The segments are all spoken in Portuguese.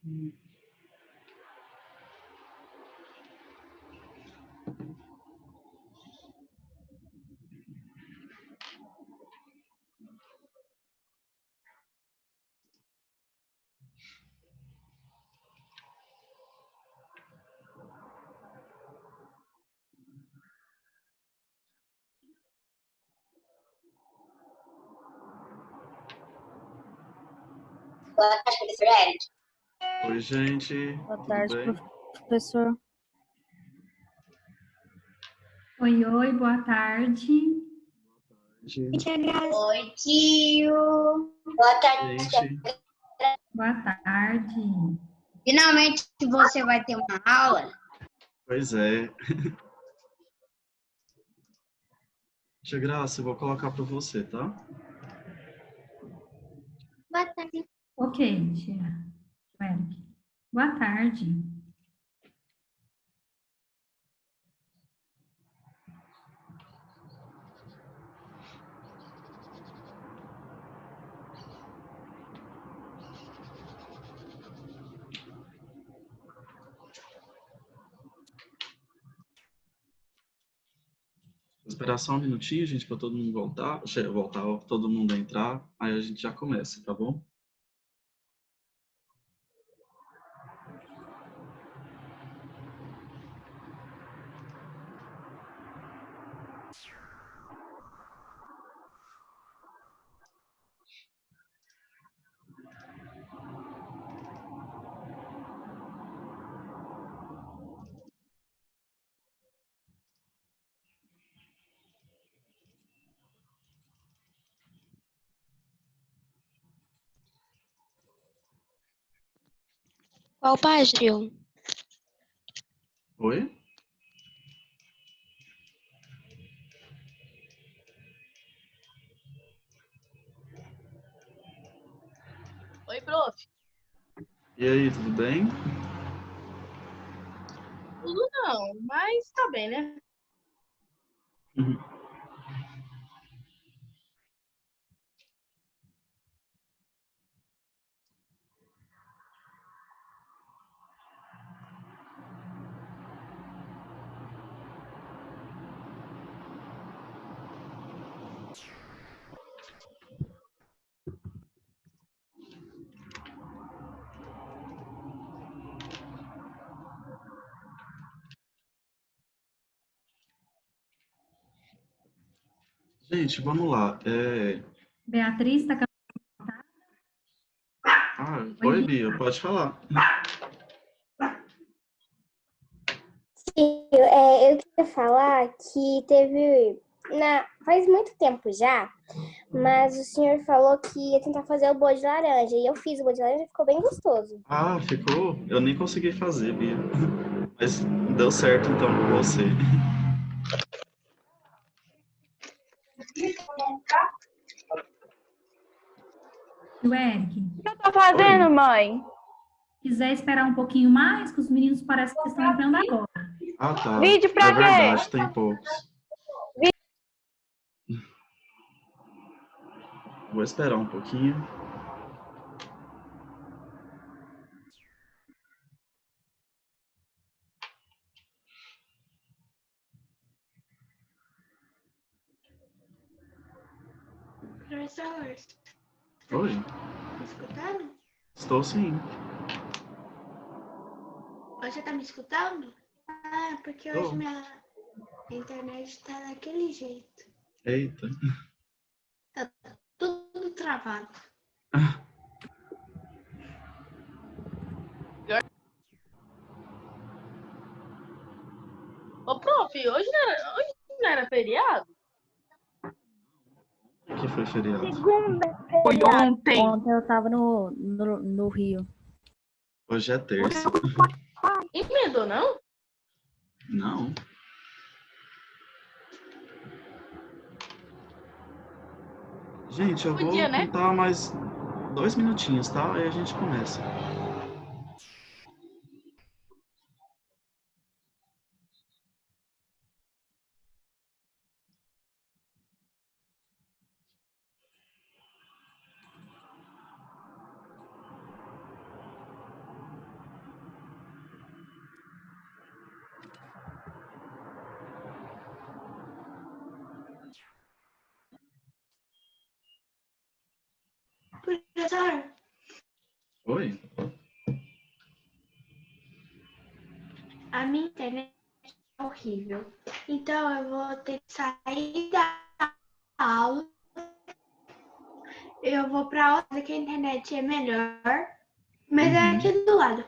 Boa tarde, professor Eric. Oi, gente. Boa tarde, bem? professor. Oi, boa tarde. Oi, tio. Boa tarde. Gente, Boa tarde. Finalmente você vai ter uma aula. pois é. Tia Graça, eu vou colocar para você, tá? Boa tarde. Ok, tia. Eric. Boa tarde. Vou esperar só um minutinho, gente, para todo mundo voltar, ó, todo mundo entrar, aí a gente já começa, tá bom? Qual página? Oi? Oi, prof. E aí, tudo bem? Tudo não, mas tá bem, né? Gente, vamos lá. Beatriz está Oi, Bia, pode falar. Sim, eu queria falar que teve, faz muito tempo já, mas o senhor falou que ia tentar fazer o bolo de laranja, e eu fiz o bolo de laranja e ficou bem gostoso. Ah, ficou? Eu nem consegui fazer, Bia. Mas deu certo então com você. o Eric. O que eu tô fazendo, Oi. mãe? Quiser esperar um pouquinho mais, que os meninos parecem que estão entrando agora. Ah, tá. Vídeo pra É quê? verdade, tem poucos. Vou esperar um pouquinho. Professor, Oi, me escutando? estou sim. Você tá me escutando? Ah, porque hoje Estou. minha internet tá daquele jeito. Eita. Tá tudo travado. Ô, prof, hoje não era feriado? Que foi feriado? Foi ontem. Ontem eu tava no Rio. Hoje é terça. Emendou, não? Não. Gente, eu vou Podia, né? contar mais 2 minutinhos, tá? Aí a gente começa. Professor, Oi? a minha internet é horrível. Então eu vou ter que sair da aula. Eu vou pra outra que a internet é melhor. Mas é Uhum. aqui do lado.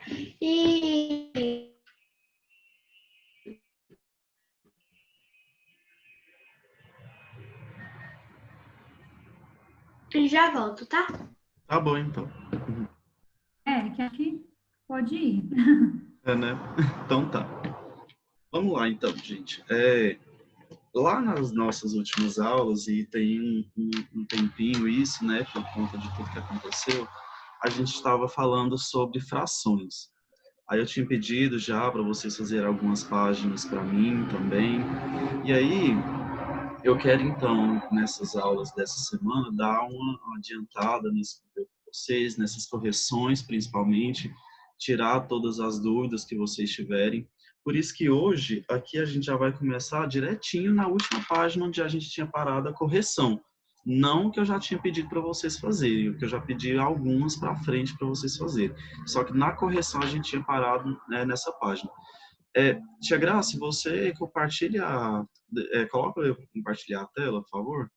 E já volto, tá? Tá bom, então. Eric, aqui pode ir. É, né? Então tá. Vamos lá, então, gente. Lá nas nossas últimas aulas, e tem um tempinho isso, né, por conta de tudo que aconteceu, a gente estava falando sobre frações. Aí eu tinha pedido já para vocês fazerem algumas páginas para mim também. E aí, eu quero então, nessas aulas dessa semana, dar uma adiantada nesse conteúdo para vocês, nessas correções principalmente, tirar todas as dúvidas que vocês tiverem. Por isso que hoje, aqui a gente já vai começar direitinho na última página onde a gente tinha parado a correção. Não que eu já tinha pedido para vocês fazerem, o que eu já pedi algumas para frente para vocês fazerem. Só que na correção a gente tinha parado, né, nessa página. Tia Graça, você compartilha, coloca eu para compartilhar a tela, por favor.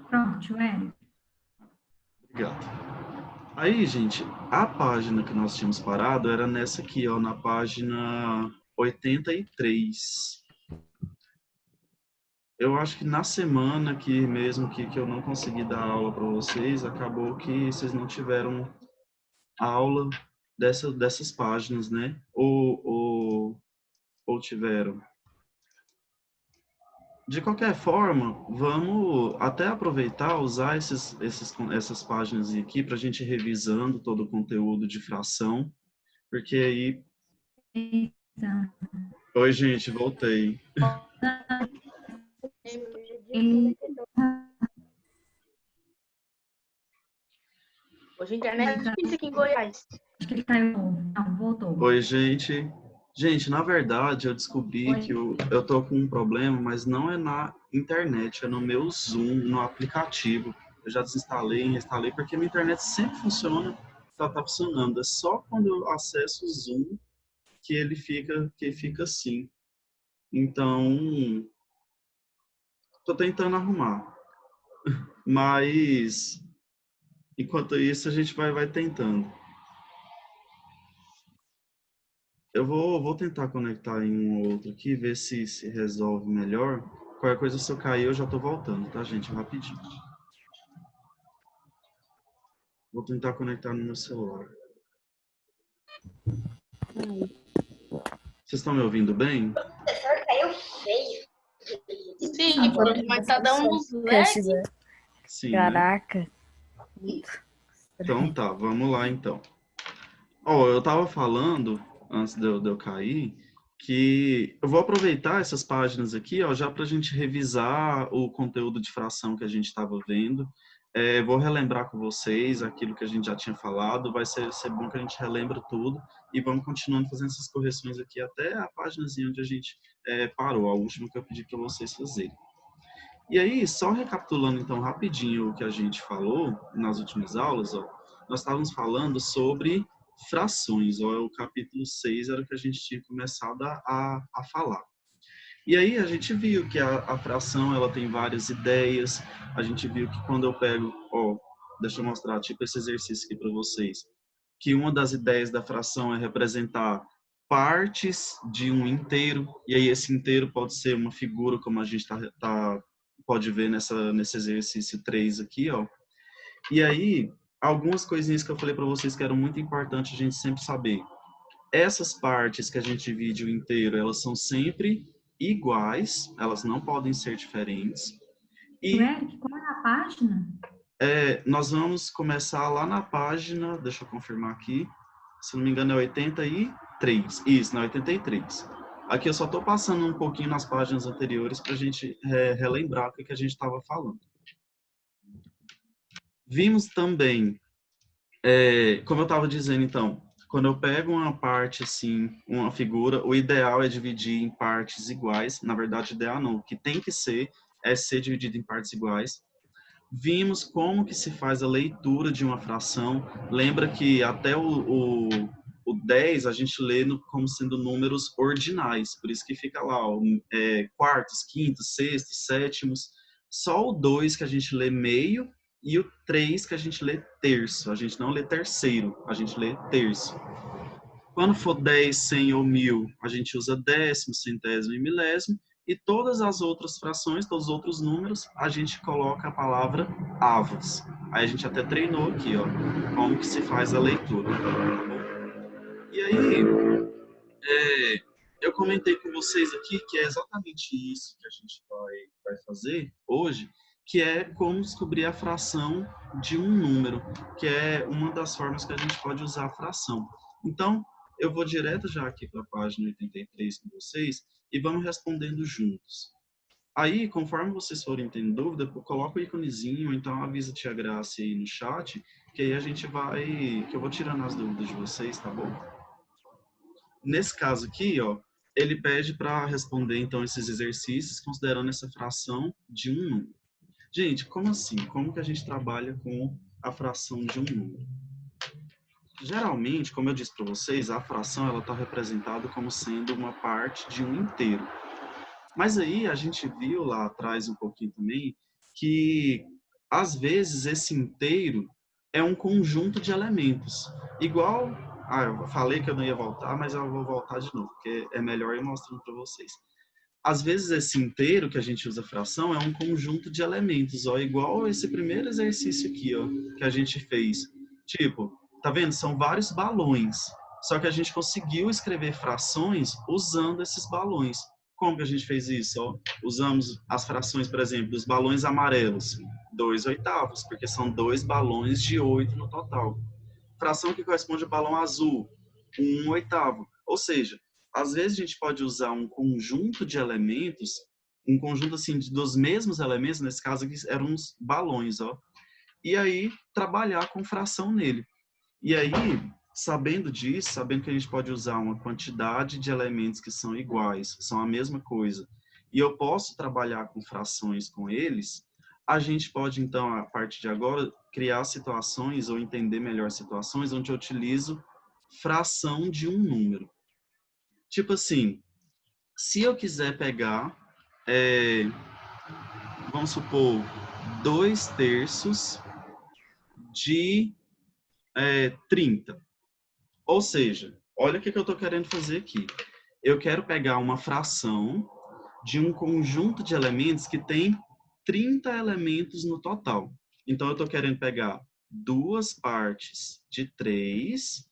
Pronto, Eric. Obrigado. Aí, gente, a página que nós tínhamos parado era nessa aqui, ó, na página 83. Eu acho que na semana que mesmo que eu não consegui dar aula para vocês, acabou que vocês não tiveram aula dessas páginas, né? Ou tiveram. De qualquer forma, vamos até aproveitar, usar essas páginas aqui para a gente ir revisando todo o conteúdo de fração, porque aí... Eita. Oi, gente, voltei. Hoje a internet é difícil aqui em Goiás. Acho que ele caiu. Não, voltou. Oi, gente. Gente, na verdade, eu descobri que eu tô com um problema, mas não é na internet, é no meu Zoom, no aplicativo. Eu já desinstalei e reinstalei, porque minha internet sempre funciona, tá funcionando. É só quando eu acesso o Zoom que ele fica assim. Então, tô tentando arrumar. Mas, enquanto isso, a gente vai tentando. Eu vou tentar conectar em um ou outro aqui, ver se resolve melhor. Qualquer coisa, se eu cair, eu já tô voltando, tá, gente? Rapidinho. Vou tentar conectar no meu celular. Vocês estão me ouvindo bem? Caiu feio. Sim, mas tá dando uns lags. Sim, né? Caraca. Então tá, vamos lá então. Ó, eu tava falando, antes de eu cair, que eu vou aproveitar essas páginas aqui, ó, já pra gente revisar o conteúdo de fração que a gente estava vendo. Vou relembrar com vocês aquilo que a gente já tinha falado, vai ser bom que a gente relembre tudo e vamos continuando fazendo essas correções aqui até a páginazinha onde a gente parou, a última que eu pedi para vocês fazerem. E aí, só recapitulando então rapidinho o que a gente falou nas últimas aulas, ó, nós estávamos falando sobre frações, ó, o capítulo 6 era o que a gente tinha começado a falar. E aí a gente viu que a fração ela tem várias ideias, a gente viu que quando eu pego, ó, deixa eu mostrar tipo esse exercício aqui para vocês, que uma das ideias da fração é representar partes de um inteiro, e aí esse inteiro pode ser uma figura, como a gente pode ver nesse exercício 3 aqui, ó. E aí, algumas coisinhas que eu falei para vocês que eram muito importantes a gente sempre saber. Essas partes que a gente divide o inteiro, elas são sempre iguais, elas não podem ser diferentes. E Eric, qual é a página? nós vamos começar lá na página, deixa eu confirmar aqui, se não me engano é 83. Isso, na 83. Aqui eu só estou passando um pouquinho nas páginas anteriores para a gente relembrar o que a gente estava falando. Vimos também, como eu estava dizendo então, quando eu pego uma parte assim, uma figura, o ideal é dividir em partes iguais. Na verdade, o ideal não, o que tem que ser é ser dividido em partes iguais. Vimos como que se faz a leitura de uma fração. Lembra que até o 10 a gente lê como sendo números ordinais, por isso que fica lá, quartos, quintos, sextos, sétimos. Só o 2 que a gente lê meio e o 3 que a gente lê terço. A gente não lê terceiro, a gente lê terço. Quando for 10, 100 ou 1000, a gente usa décimo, centésimo e milésimo. E todas as outras frações, todos os outros números, a gente coloca a palavra avos. Aí a gente até treinou aqui, ó, como que se faz a leitura. E aí, eu comentei com vocês aqui que é exatamente isso que a gente vai fazer hoje, que é como descobrir a fração de um número, que é uma das formas que a gente pode usar a fração. Então, eu vou direto já aqui para a página 83 com vocês e vamos respondendo juntos. Aí, conforme vocês forem tendo dúvida, coloca o íconezinho, então avisa a tia Graça aí no chat, que aí a gente que eu vou tirando as dúvidas de vocês, tá bom? Nesse caso aqui, ó, ele pede para responder, então, esses exercícios, considerando essa fração de um número. Gente, como assim? Como que a gente trabalha com a fração de um número? Geralmente, como eu disse para vocês, a fração ela está representada como sendo uma parte de um inteiro. Mas aí a gente viu lá atrás um pouquinho também que, às vezes, esse inteiro é um conjunto de elementos. Igual, eu falei que eu não ia voltar, mas eu vou voltar de novo, porque é melhor ir mostrando para vocês. Às vezes, esse inteiro que a gente usa fração é um conjunto de elementos, ó, igual esse primeiro exercício aqui, ó, que a gente fez. Tipo, tá vendo? São vários balões. Só que a gente conseguiu escrever frações usando esses balões. Como que a gente fez isso? Ó, usamos as frações, por exemplo, dos balões amarelos, 2/8, porque são 2 balões de 8 no total. Fração que corresponde ao balão azul, 1/8. Ou seja, às vezes a gente pode usar um conjunto de elementos, um conjunto assim dos mesmos elementos, nesse caso aqui eram uns balões, ó, e aí trabalhar com fração nele. E aí, sabendo disso, sabendo que a gente pode usar uma quantidade de elementos que são iguais, são a mesma coisa, e eu posso trabalhar com frações com eles, a gente pode, então, a partir de agora, criar situações ou entender melhor situações onde eu utilizo fração de um número. Tipo assim, se eu quiser pegar, vamos supor, 2/3 de 30. Ou seja, olha o que eu estou querendo fazer aqui. Eu quero pegar uma fração de um conjunto de elementos que tem 30 elementos no total. Então, eu estou querendo pegar 2 partes de 3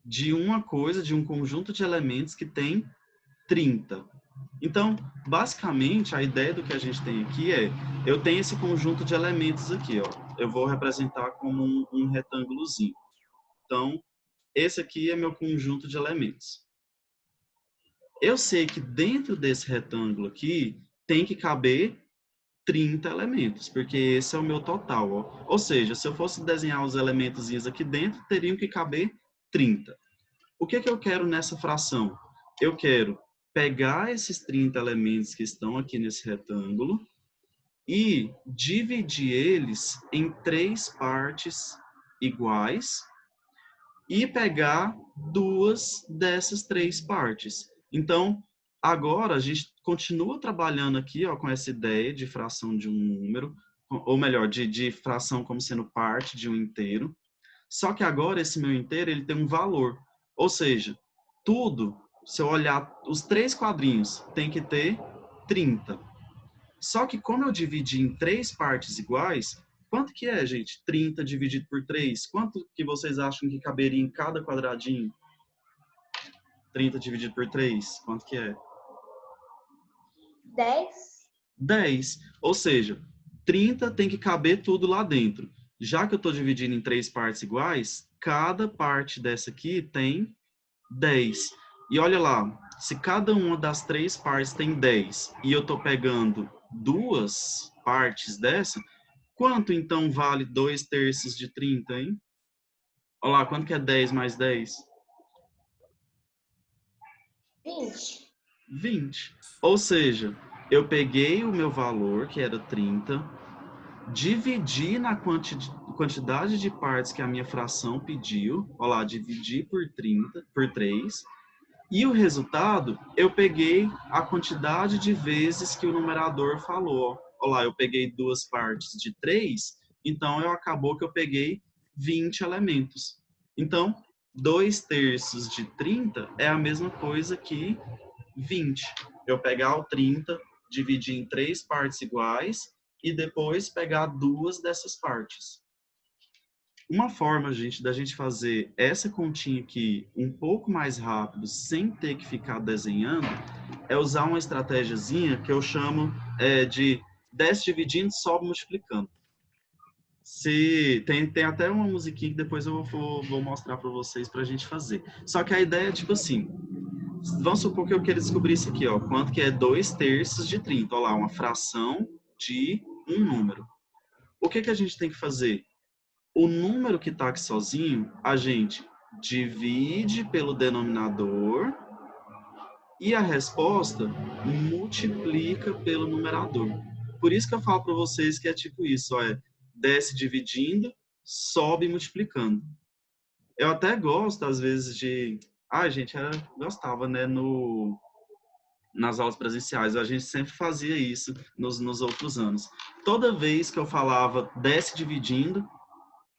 de uma coisa, de um conjunto de elementos que tem 30. Então, basicamente, a ideia do que a gente tem aqui é, eu tenho esse conjunto de elementos aqui, ó. Eu vou representar como um retângulozinho. Então, esse aqui é meu conjunto de elementos. Eu sei que dentro desse retângulo aqui tem que caber 30 elementos, porque esse é o meu total, ó. Ou seja, se eu fosse desenhar os elementos aqui dentro, teriam que caber 30. O que eu quero nessa fração? Eu quero pegar esses 30 elementos que estão aqui nesse retângulo e dividir eles em 3 partes iguais e pegar 2 dessas 3 partes. Então, agora a gente continua trabalhando aqui, ó, com essa ideia de fração de um número, ou melhor, de fração como sendo parte de um inteiro. Só que agora esse meu inteiro ele tem um valor. Ou seja, tudo, se eu olhar os 3 quadrinhos, tem que ter 30. Só que como eu dividi em 3 partes iguais, quanto que é, gente? 30 dividido por 3. Quanto que vocês acham que caberia em cada quadradinho? 30 dividido por 3. Quanto que é? 10. 10. Ou seja, 30 tem que caber tudo lá dentro. Já que eu estou dividindo em 3 partes iguais, cada parte dessa aqui tem 10. E olha lá, se cada uma das 3 partes tem 10 e eu estou pegando 2 partes dessa, quanto então vale 2/3 de 30, hein? Olha lá, quanto que é 10 mais 10? 20. 20. Ou seja, eu peguei o meu valor, que era 30, dividi na quantidade de partes que a minha fração pediu, olha lá, dividi por 30, por 3, e o resultado, eu peguei a quantidade de vezes que o numerador falou. Olha lá, eu peguei duas partes de 3, então acabou que eu peguei 20 elementos. Então, 2/3 de 30 é a mesma coisa que 20. Eu pegar o 30, dividir em 3 partes iguais e depois pegar duas dessas partes. Uma forma, gente, da gente fazer essa continha aqui um pouco mais rápido, sem ter que ficar desenhando, é usar uma estratégiazinha que eu chamo de desce dividindo, sobe multiplicando. Tem até uma musiquinha que depois eu vou mostrar para vocês para a gente fazer. Só que a ideia é tipo assim, vamos supor que eu queira descobrir isso aqui, ó, quanto que é 2/3 de 30. Olha lá, uma fração de um número. O que a gente tem que fazer? O número que está aqui sozinho, a gente divide pelo denominador e a resposta multiplica pelo numerador. Por isso que eu falo para vocês que é tipo isso, ó, desce dividindo, sobe multiplicando. Eu até gosto, às vezes, de... gente, gostava, né, nas aulas presenciais. A gente sempre fazia isso nos outros anos. Toda vez que eu falava desce dividindo,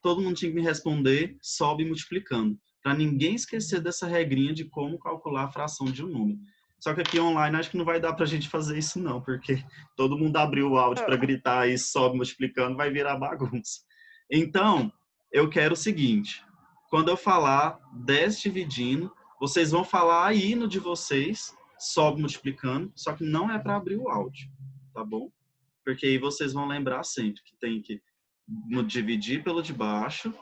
todo mundo tinha que me responder sobe multiplicando, para ninguém esquecer dessa regrinha de como calcular a fração de um número. Só que aqui online acho que não vai dar para a gente fazer isso não, porque todo mundo abriu o áudio para gritar aí sobe multiplicando, vai virar bagunça. Então, eu quero o seguinte, quando eu falar desce dividindo, vocês vão falar aí no de vocês, sobe multiplicando, só que não é para abrir o áudio, tá bom? Porque aí vocês vão lembrar sempre que tem que dividir pelo de baixo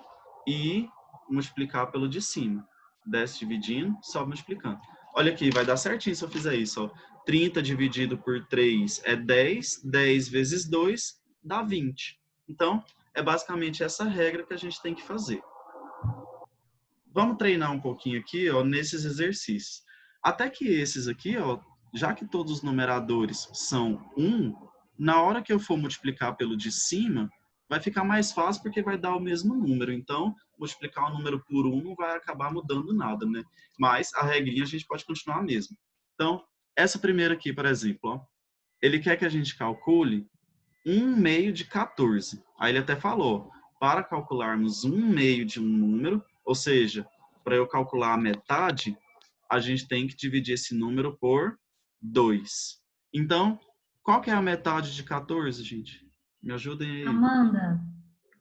e multiplicar pelo de cima. Desce dividindo, sobe multiplicando. Olha aqui, vai dar certinho se eu fizer isso. Ó. 30 dividido por 3 é 10, 10 vezes 2 dá 20. Então, é basicamente essa regra que a gente tem que fazer. Vamos treinar um pouquinho aqui, ó, nesses exercícios. Até que esses aqui, ó, já que todos os numeradores são 1, na hora que eu for multiplicar pelo de cima, vai ficar mais fácil porque vai dar o mesmo número. Então, multiplicar o número por 1 não vai acabar mudando nada, né? Mas a regrinha a gente pode continuar a mesma. Então, essa primeira aqui, por exemplo, ó, ele quer que a gente calcule 1/2 de 14. Aí ele até falou, para calcularmos 1/2 de um número, ou seja, para eu calcular a metade, a gente tem que dividir esse número por 2. Então, qual que é a metade de 14, gente? Me ajudem aí. Amanda.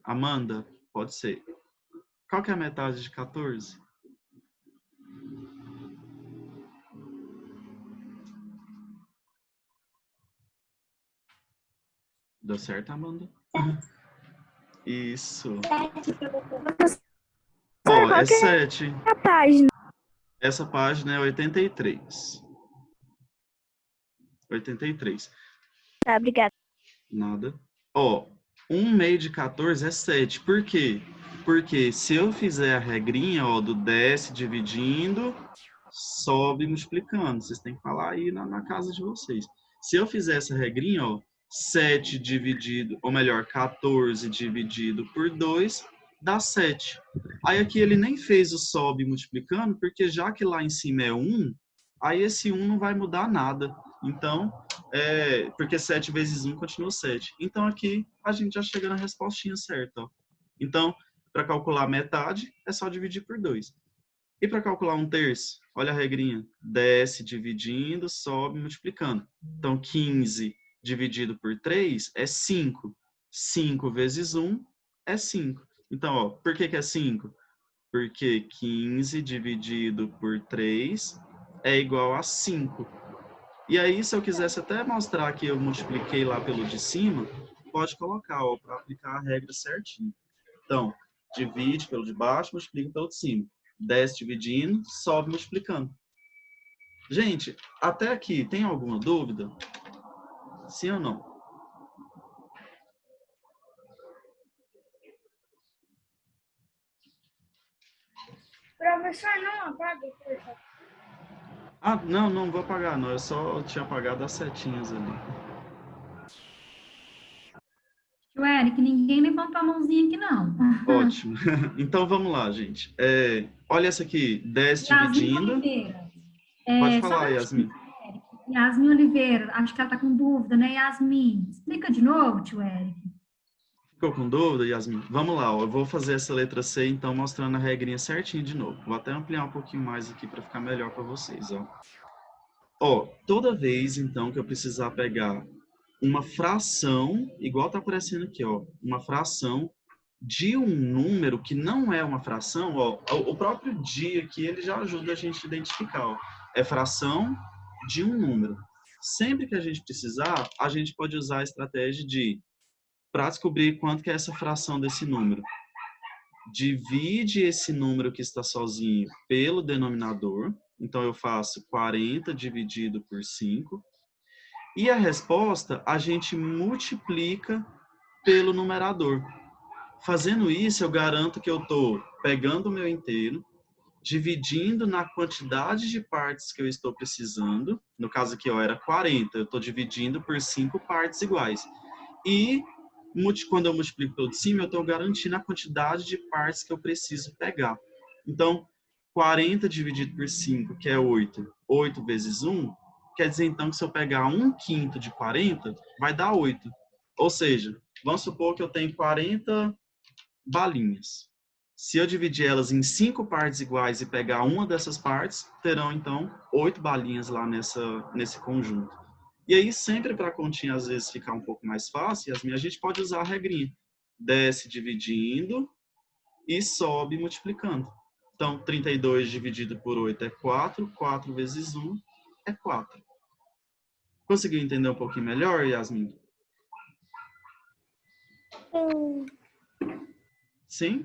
Amanda, pode ser. Qual que é a metade de 14? Deu certo, Amanda? Isso. Ó, é 7. A página. Essa página é 83. 83. Tá, obrigada. Nada. Ó, 1/2 de 14 é 7. Por quê? Porque se eu fizer a regrinha, ó, do desce dividindo, sobe multiplicando. Vocês têm que falar aí na casa de vocês. Se eu fizer essa regrinha, ó, 7 dividido, ou melhor, 14 dividido por 2, dá 7. Aí aqui ele nem fez o sobe multiplicando, porque já que lá em cima é 1, aí esse 1 não vai mudar nada. Então, porque 7 vezes 1 continua 7. Então aqui a gente já chega na respostinha certa. Ó. Então, para calcular metade, é só dividir por 2. E para calcular 1/3, olha a regrinha. Desce dividindo, sobe multiplicando. Então, 15 dividido por 3 é 5. 5 vezes 1 é 5. Então, ó, por que é 5? Porque 15 dividido por 3 é igual a 5. E aí, se eu quisesse até mostrar que eu multipliquei lá pelo de cima, pode colocar, ó, para aplicar a regra certinho. Então, divide pelo de baixo, multiplica pelo de cima. Desce dividindo, sobe multiplicando. Gente, até aqui, tem alguma dúvida? Sim ou não? Professor, não apague, por favor. Ah, não vou apagar, não. Eu só tinha apagado as setinhas ali. Tio Eric, ninguém levantou a mãozinha aqui, não. Ótimo. Então, vamos lá, gente. Olha essa aqui, 10 Yasmin dividindo. Oliveira. Pode Só um falar, minutinho, Yasmin. Eric. Yasmin Oliveira, acho que ela está com dúvida, né, Yasmin? Explica de novo, tio Eric. Ficou com dúvida, Yasmin? Vamos lá, ó. Eu vou fazer essa letra C, então, mostrando a regrinha certinho de novo. Vou até ampliar um pouquinho mais aqui para ficar melhor para vocês, ó. Ó, toda vez, então, que eu precisar pegar uma fração, igual tá aparecendo aqui, ó, uma fração de um número que não é uma fração, ó, o próprio dia aqui, ele já ajuda a gente a identificar, ó. É fração de um número. Sempre que a gente precisar, a gente pode usar a estratégia de, para descobrir quanto que é essa fração desse número, divide esse número que está sozinho pelo denominador. Então, eu faço 40 dividido por 5. E a resposta, a gente multiplica pelo numerador. Fazendo isso, eu garanto que eu estou pegando o meu inteiro, dividindo na quantidade de partes que eu estou precisando. No caso aqui, ó, era 40. Eu estou dividindo por 5 partes iguais. E quando eu multiplico pelo de cima, eu estou garantindo a quantidade de partes que eu preciso pegar. Então, 40 dividido por 5, que é 8. 8 vezes 1, quer dizer, então, que se eu pegar 1/5 de 40, vai dar 8. Ou seja, vamos supor que eu tenho 40 balinhas. Se eu dividir elas em 5 partes iguais e pegar uma dessas partes, terão, então, 8 balinhas lá nesse conjunto. E aí, sempre para a continha, às vezes, ficar um pouco mais fácil, a gente pode usar a regrinha. Desce dividindo e sobe multiplicando. Então, 32 dividido por 8 é 4. 4 vezes 1 é 4. Conseguiu entender um pouquinho melhor, Yasmin? Sim?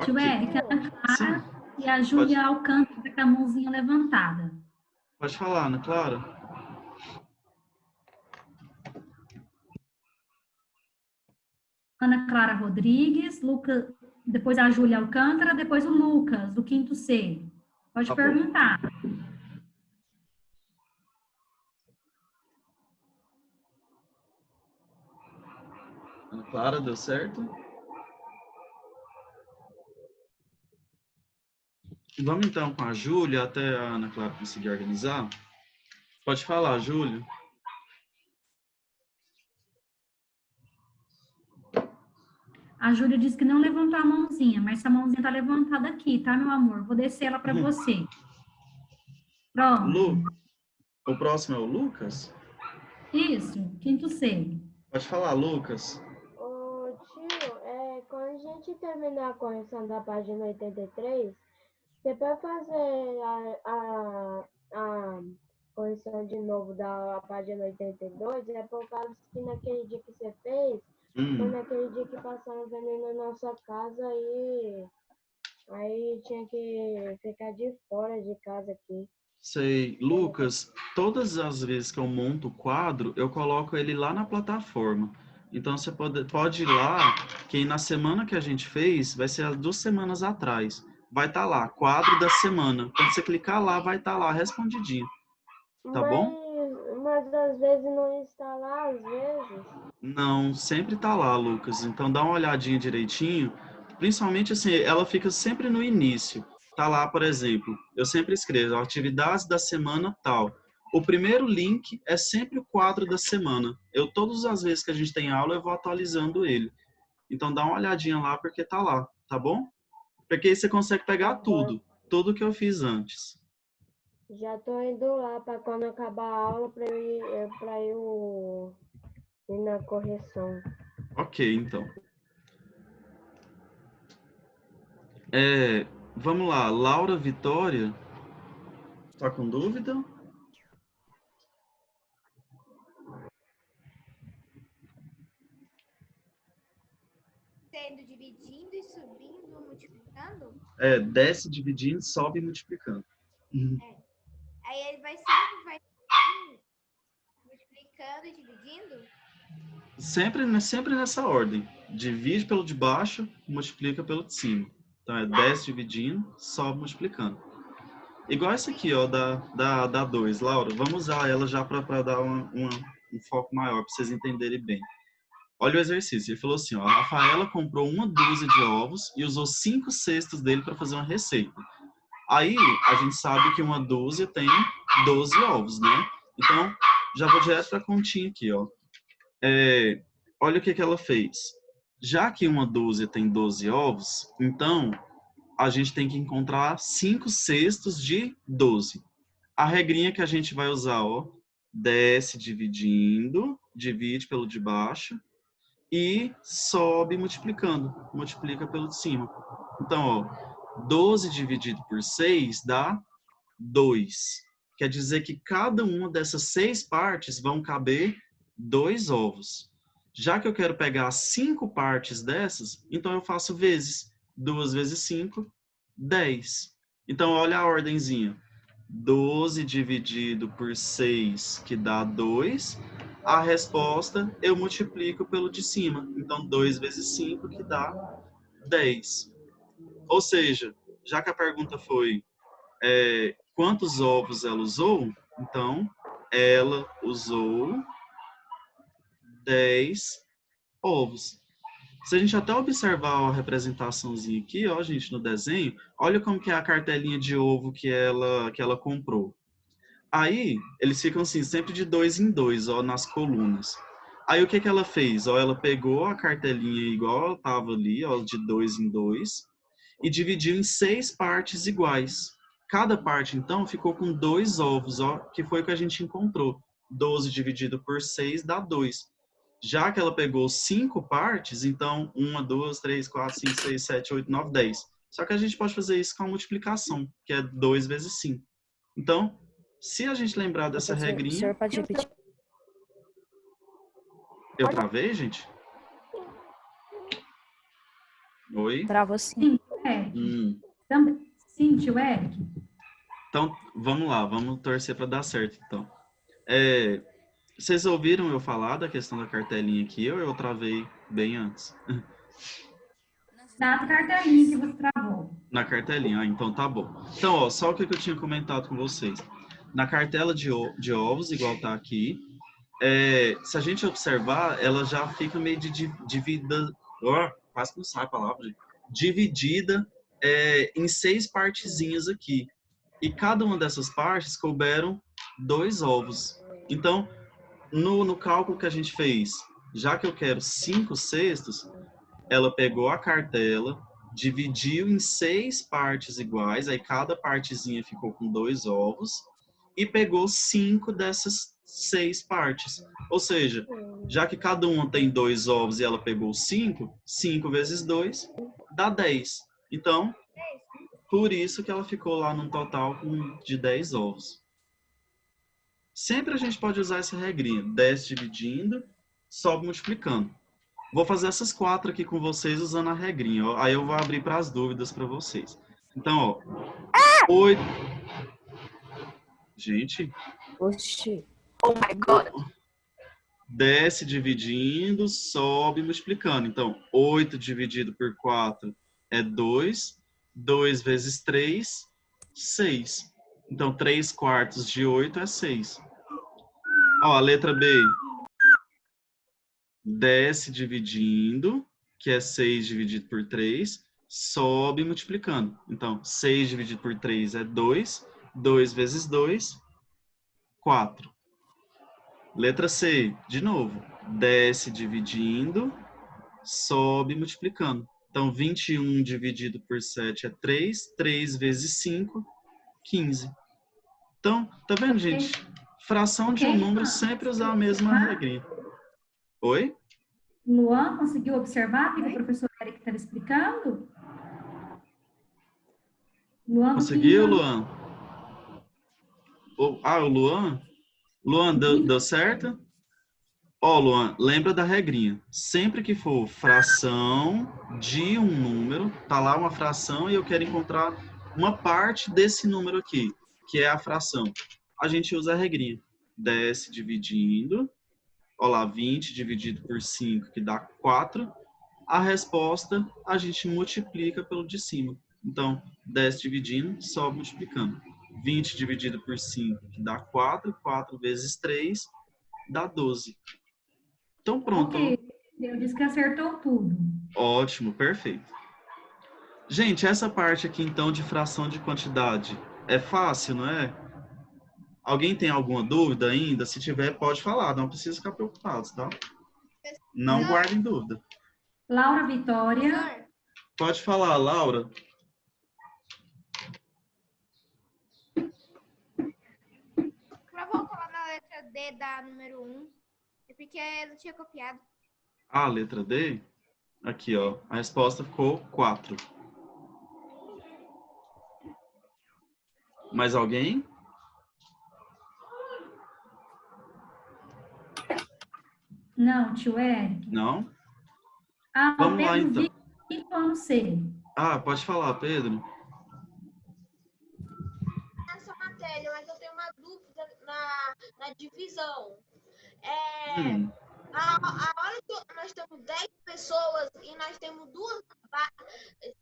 Tio Ok. Eric, a Ana Clara Sim. e a Júlia Alcântara com a mãozinha levantada. Pode falar, Ana Clara. Ana Clara Rodrigues, depois a Júlia Alcântara, depois o Lucas, do quinto C. Pode Tá bom. perguntar. Ana Clara, deu certo? Vamos então com a Júlia, até a Ana Clara conseguir organizar. Pode falar, Júlia. A Júlia disse que não levantou a mãozinha, mas essa mãozinha tá levantada aqui, tá, meu amor? Vou descer ela para você. Pronto. O próximo é o Lucas? Isso, quinto C. Pode falar, Lucas. Ô, tio, quando a gente terminar a correção da página 83, você pode fazer a correção de novo da página 82? É por causa que naquele dia que você fez, foi naquele dia que passaram veneno na nossa casa e aí tinha que ficar de fora de casa aqui. Sei. Lucas, todas as vezes que eu monto o quadro, eu coloco ele lá na plataforma. Então, você pode ir lá, que na semana que a gente fez, vai ser as 2 semanas atrás. Vai estar lá, quadro da semana. Quando você clicar lá, vai estar lá, respondidinho. Tá bom? Mas às vezes não está lá, às vezes. Não, sempre tá lá, Lucas. Então, dá uma olhadinha direitinho. Principalmente, assim, ela fica sempre no início. Tá lá, por exemplo, eu sempre escrevo atividades da semana tal. O primeiro link é sempre o quadro da semana. Todas as vezes que a gente tem aula, eu vou atualizando ele. Então, dá uma olhadinha lá, porque tá lá, tá bom? Porque aí você consegue pegar tudo que eu fiz antes. Já tô indo lá para quando acabar a aula para eu ir na correção. Ok, então. Vamos lá, Laura Vitória. Tá com dúvida? Sendo dividindo e subindo, multiplicando? Desce dividindo, sobe multiplicando. Aí ele vai multiplicando e dividindo? Sempre nessa ordem. Divide pelo de baixo, multiplica pelo de cima. Então, é 10 dividindo, sobe multiplicando. Igual essa aqui, ó, da 2. Laura, vamos usar ela já para dar um foco maior, para vocês entenderem bem. Olha o exercício. Ele falou assim, ó, a Rafaela comprou 1/2 de ovos e usou 5 cestos dele para fazer uma receita. Aí, a gente sabe que 1/2 tem 12 ovos, né? Então, já vou direto para a continha aqui, ó. Olha o que ela fez. Já que 1/2 tem 12 ovos, então a gente tem que encontrar 5 cestos de 12. A regrinha que a gente vai usar, ó, desce dividindo, divide pelo de baixo e sobe multiplicando, multiplica pelo de cima. Então, ó, 12 dividido por 6 dá 2. Quer dizer que cada uma dessas 6 partes vão caber 2 ovos. Já que eu quero pegar 5 partes dessas, então eu faço vezes. 2 vezes 5, 10. Então, olha a ordenzinha. 12 dividido por 6, que dá 2. A resposta eu multiplico pelo de cima. Então, 2 vezes 5, que dá 10. Ou seja, já que a pergunta foi quantos ovos ela usou, então, ela usou 10 ovos. Se a gente até observar a representaçãozinha aqui, ó, gente, no desenho, olha como que é a cartelinha de ovo que ela comprou. Aí, eles ficam assim, sempre de 2 em 2, ó, nas colunas. Aí, o que ela fez? Ó, ela pegou a cartelinha igual ela estava ali, ó, de 2 em 2, e dividiu em 6 partes iguais. Cada parte, então, ficou com 2 ovos, ó, que foi o que a gente encontrou. 12 dividido por 6 dá 2. Já que ela pegou 5 partes, então 1, 2, 3, 4, 5, 6, 7, 8, 9, 10. Só que a gente pode fazer isso com a multiplicação, que é 2 vezes 5. Então, se a gente lembrar dessa regrinha... O senhor pode repetir? Eu travei, gente? Oi? Travou sim. Sim, Eric. Também. Sim, tio Eric. Então, vamos lá, vamos torcer para dar certo, então. Vocês ouviram eu falar da questão da cartelinha aqui ou eu travei bem antes? Na cartelinha que você travou. Na cartelinha, então tá bom. Então, ó, só o que eu tinha comentado com vocês. Na cartela de ovos, igual tá aqui, se a gente observar, ela já fica meio dividida... quase que não sai a palavra, gente. Dividida em 6 partezinhas aqui. E cada uma dessas partes couberam 2 ovos. Então, no cálculo que a gente fez, já que eu quero 5 cestos, ela pegou a cartela, dividiu em 6 partes iguais, aí cada partezinha ficou com 2 ovos, e pegou 5 dessas 6 partes. Ou seja, já que cada uma tem 2 ovos e ela pegou 5, 5 vezes 2 dá 10. Então, por isso que ela ficou lá num total de 10 ovos. Sempre a gente pode usar essa regrinha. 10 dividindo, sobe multiplicando. Vou fazer essas 4 aqui com vocês usando a regrinha. Ó. Aí eu vou abrir para as dúvidas para vocês. Então, ó. 8... Gente. Oxi. Oh my God. Desce dividindo, sobe multiplicando. Então, 8 dividido por 4 é 2. 2 vezes 3, 6. Então, 3/4 de 8 é 6. Ó, a letra B. Desce dividindo, que é 6 dividido por 3, sobe multiplicando. Então, 6 dividido por 3 é 2. 2 vezes 2, 4. Letra C, de novo. Desce dividindo, sobe multiplicando. Então, 21 dividido por 7 é 3. 3 vezes 5, 15. Então, tá vendo, gente? Fração de um número sempre usar a mesma regrinha. Oi? Luan, conseguiu observar o que o professor Eric estava explicando? Luan, conseguiu, Luan? O Luan? Luan, deu certo? Ó, Luan, lembra da regrinha. Sempre que for fração de um número, tá lá uma fração e eu quero encontrar uma parte desse número aqui, que é a fração. A gente usa a regrinha. Desce dividindo. Ó lá, 20 dividido por 5, que dá 4. a resposta a gente multiplica pelo de cima. Então, 10 dividindo, só multiplicando. 20 dividido por 5, que dá 4. 4 vezes 3, dá 12. Então, pronto. Ok, eu disse que acertou tudo. Ótimo, perfeito. Gente, essa parte aqui, então, de fração de quantidade, é fácil, não é? Alguém tem alguma dúvida ainda? Se tiver, pode falar, não precisa ficar preocupados, tá? Não guardem dúvida. Laura Vitória. Professor, Pode falar, Laura. pra voltar lá na letra D da número 1, é porque eu não tinha copiado. A letra D. Aqui, ó. A resposta ficou 4. Mais alguém? Não, tio Eric. Não? Ah, Vamos lá, Pedro então. Vitor no C. Ah, pode falar, Pedro. Essa matéria, mas eu tenho uma dúvida na divisão. A hora que nós temos 10 pessoas e nós temos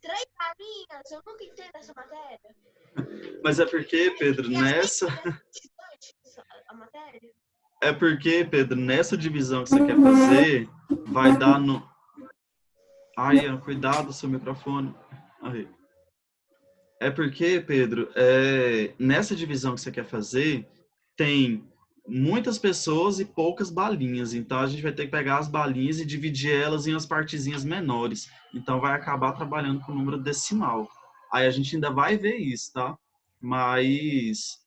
3 varinhas, eu nunca entendo essa matéria. Mas é porque, Pedro, nessa... A matéria? É porque, Pedro, nessa divisão que você quer fazer, vai dar no... Ai, cuidado, seu microfone. Aí. É porque, Pedro, nessa divisão que você quer fazer, tem muitas pessoas e poucas balinhas. Então, a gente vai ter que pegar as balinhas e dividir elas em umas partezinhas menores. Então, vai acabar trabalhando com número decimal. Aí, a gente ainda vai ver isso, tá? Mas,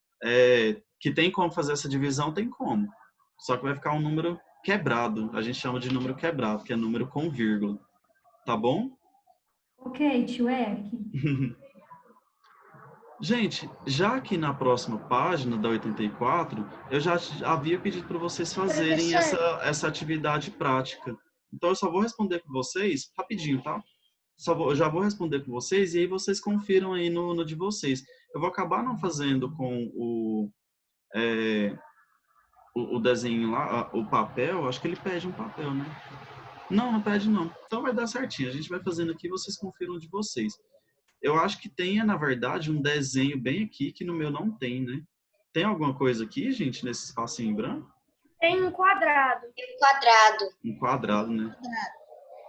que tem como fazer essa divisão, tem como. Só que vai ficar um número quebrado. A gente chama de número quebrado, que é número com vírgula. Tá bom? Ok, tio Eric. Gente, já que na próxima página da 84, eu já havia pedido para vocês fazerem essa atividade prática. Então, eu só vou responder com vocês rapidinho, tá? Eu já vou responder com vocês e aí vocês confiram aí no de vocês. Eu vou acabar não fazendo com o desenho lá, o papel. Acho que ele pede um papel, né? Não pede não. Então vai dar certinho. A gente vai fazendo aqui e vocês confiram de vocês. Eu acho que tem, na verdade, um desenho bem aqui que no meu não tem, né? Tem alguma coisa aqui, gente, nesse espacinho branco? Tem um quadrado. Um quadrado, né?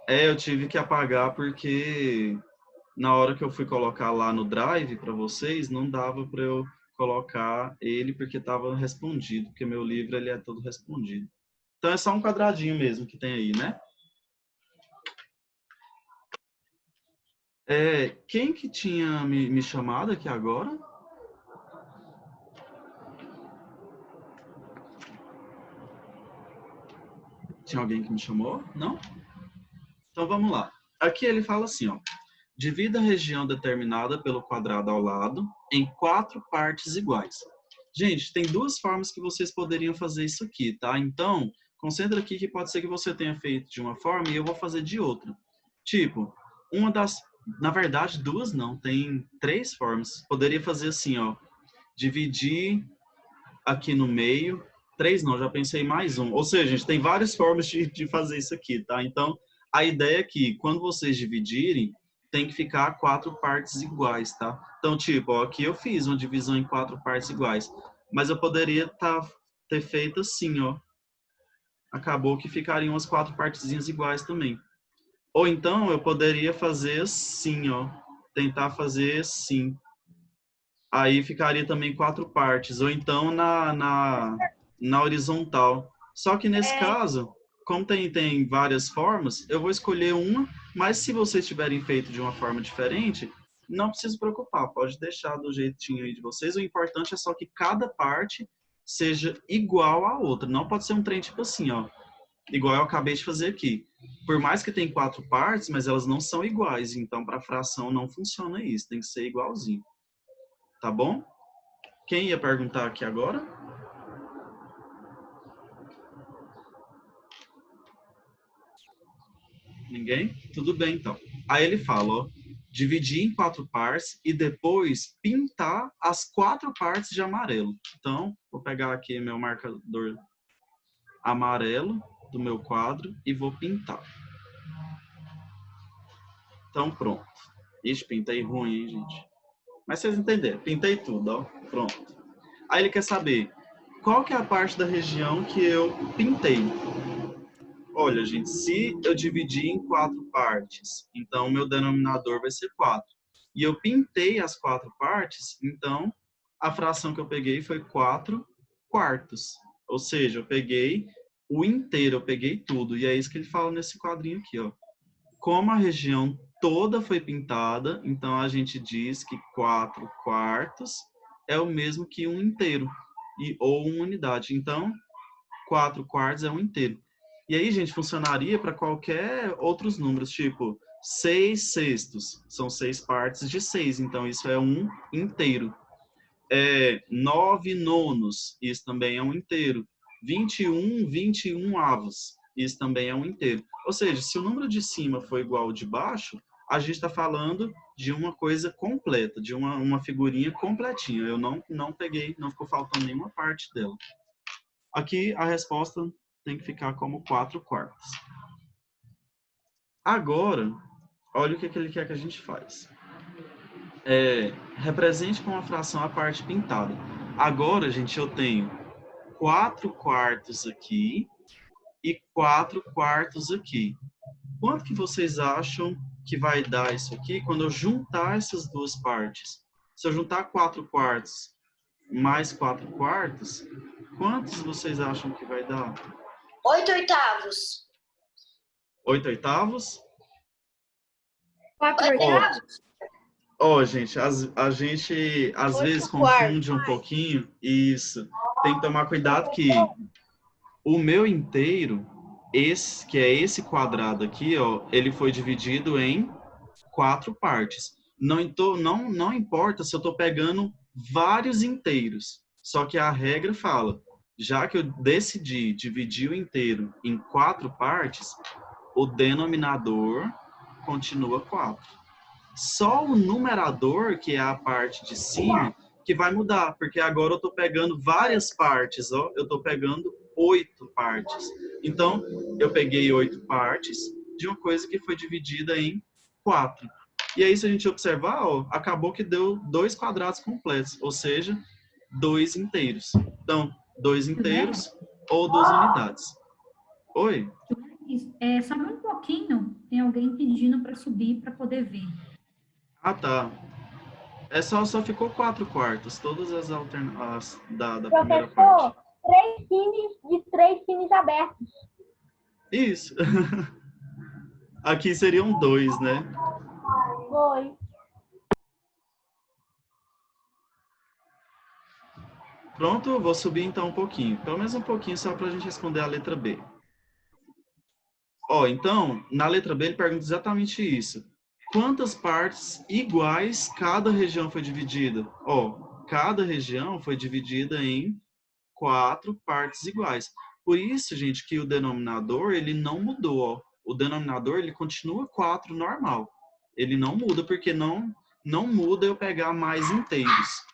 Eu tive que apagar porque na hora que eu fui colocar lá no Drive para vocês, não dava para eu colocar ele porque estava respondido, porque meu livro ele é todo respondido. Então é só um quadradinho mesmo que tem aí, né? Quem que tinha me chamado aqui agora? Tinha alguém que me chamou? Não? Então vamos lá. Aqui ele fala assim, ó. Divida a região determinada pelo quadrado ao lado em 4 partes iguais. Gente, tem 2 formas que vocês poderiam fazer isso aqui, tá? Então, concentra aqui que pode ser que você tenha feito de uma forma e eu vou fazer de outra. Tipo, na verdade, 2 não, tem 3 formas. Poderia fazer assim, ó. Dividir aqui no meio. 3 não, já pensei mais um. Ou seja, gente, tem várias formas de fazer isso aqui, tá? Então, a ideia é que quando vocês dividirem, tem que ficar 4 partes iguais, tá? Então, tipo, ó, aqui eu fiz uma divisão em 4 partes iguais. Mas eu poderia ter feito assim, ó. Acabou que ficariam as 4 partezinhas iguais também. Ou então eu poderia fazer assim, ó. Tentar fazer assim. Aí ficaria também 4 partes. Ou então na horizontal. Só que nesse caso, como tem várias formas, eu vou escolher uma. Mas se vocês tiverem feito de uma forma diferente, não precisa se preocupar. Pode deixar do jeitinho aí de vocês. O importante é só que cada parte seja igual à outra. Não pode ser um trem tipo assim, ó. Igual eu acabei de fazer aqui. Por mais que tem 4 partes, mas elas não são iguais. Então, para fração não funciona isso. Tem que ser igualzinho. Tá bom? Quem ia perguntar aqui agora? Ninguém? Tudo bem, então. Aí ele fala, ó. Dividir em 4 partes e depois pintar as 4 partes de amarelo. Então, vou pegar aqui meu marcador amarelo do meu quadro e vou pintar. Então, pronto. Ixi, pintei ruim, hein, gente? Mas vocês entenderam. Pintei tudo, ó. Pronto. Aí ele quer saber qual que é a parte da região que eu pintei. Olha, gente, se eu dividir em 4 partes, então o meu denominador vai ser 4. E eu pintei as 4 partes, então a fração que eu peguei foi 4 quartos. Ou seja, eu peguei o inteiro, eu peguei tudo. E é isso que ele fala nesse quadrinho aqui, ó. Como a região toda foi pintada, então a gente diz que 4 quartos é o mesmo que um inteiro, ou uma unidade. Então, 4 quartos é um inteiro. E aí, gente, funcionaria para qualquer outros números, tipo 6 sextos, são 6 partes de 6, então isso é um inteiro. 9 nonos, isso também é um inteiro. 21 avos, isso também é um inteiro. Ou seja, se o número de cima for igual ao de baixo, a gente está falando de uma coisa completa, de uma figurinha completinha. Eu não peguei, não ficou faltando nenhuma parte dela. Aqui a resposta tem que ficar como 4 quartos. Agora, olha o que ele quer que a gente faz. Represente com a fração a parte pintada. Agora, gente, eu tenho 4 quartos aqui e 4 quartos aqui. Quanto que vocês acham que vai dar isso aqui quando eu juntar essas duas partes? Se eu juntar 4 quartos mais 4 quartos, quantos vocês acham que vai dar? 8 oitavos. 8 oitavos? 4 oitavos? Gente, a gente às vezes confunde um pouquinho. Isso. Tem que tomar cuidado que o meu inteiro, que é esse quadrado aqui, ó, ele foi dividido em 4 partes. Não importa se eu estou pegando vários inteiros. Só que a regra fala, já que eu decidi dividir o inteiro em 4 partes, o denominador continua 4. Só o numerador, que é a parte de cima, que vai mudar, porque agora eu estou pegando várias partes, ó, eu estou pegando 8 partes. Então, eu peguei 8 partes de uma coisa que foi dividida em 4. E aí, se a gente observar, ó, acabou que deu 2 quadrados completos, ou seja, 2 inteiros. Então, 2 inteiros ou 2 unidades. Oi? Sobe um pouquinho, tem alguém pedindo para subir para poder ver. Ah, tá. Só ficou 4 quartos, todas as alternativas da primeira parte. Professor, 3 times de 3 times abertos. Isso. Aqui seriam 2, né? Foi. Pronto, vou subir então um pouquinho. Pelo menos um pouquinho, só para a gente responder a letra B. Então, na letra B ele pergunta exatamente isso. Quantas partes iguais cada região foi dividida? Cada região foi dividida em 4 partes iguais. Por isso, gente, que o denominador, ele não mudou, ó. O denominador, ele continua 4 normal. Ele não muda, porque não muda eu pegar mais inteiros.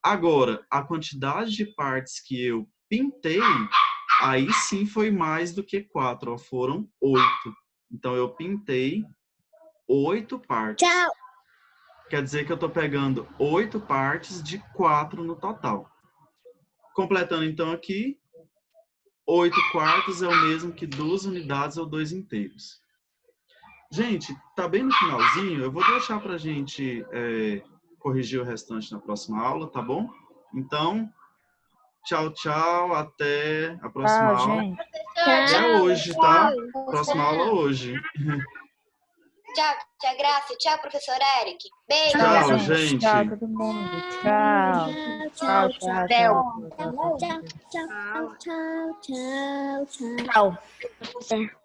Agora, a quantidade de partes que eu pintei, aí sim foi mais do que 4, ó. Foram 8. Então, eu pintei 8 partes. Tchau. Quer dizer que eu estou pegando 8 partes de 4 no total. Completando, então, aqui, 8 quartos é o mesmo que 2 unidades ou 2 inteiros. Gente, tá bem no finalzinho. Eu vou deixar para a gente corrigir o restante na próxima aula, tá bom? Então, tchau, tchau. Até a próxima aula. Gente. É hoje, tá? Próxima aula hoje. Tchau, tia Graça. Tchau, professor Eric. Beijo. Tchau, gente. Tchau, todo mundo. Tchau. Tchau, tchau, tchau. Tchau. Tchau. Tchau.